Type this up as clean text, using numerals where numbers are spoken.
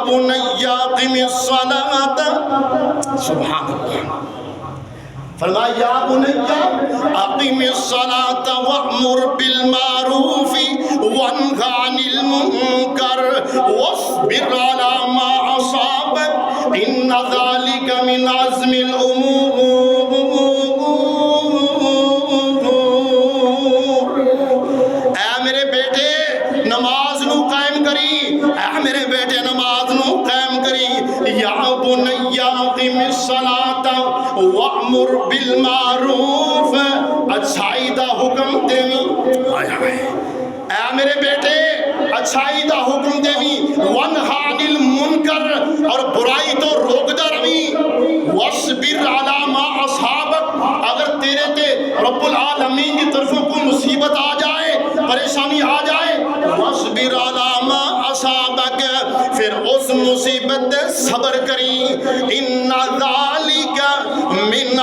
بنی اقم الصلاۃ، سبحان اللہ، فرمایا یا بنی اقم الصلاۃ وامر بالمعروف وانہ عن المنکر واصبر علی ما اصابک ان ذلک من عزم الامور۔ اے میرے بیٹے نماز نو قائم کری، اے میرے بیٹے نماز نو قائم کری، یا بنی اقم الصلاۃ وامر بالمعروف، اچھائی دا حکم دیوی، اے میرے بیٹے اچھائی دا حکم دیوی، وانہا عن المنکر، اور برائی تو روک دا روی، واصبر علی ما اصحابک، اگر تیرے تے رب العالمین کی طرفوں کوئی مصیبت آ جائے، پریشانی آ جائے، واصبر علی ما اصحابک، پھر اس مصیبت صبر کری، ان ذالک من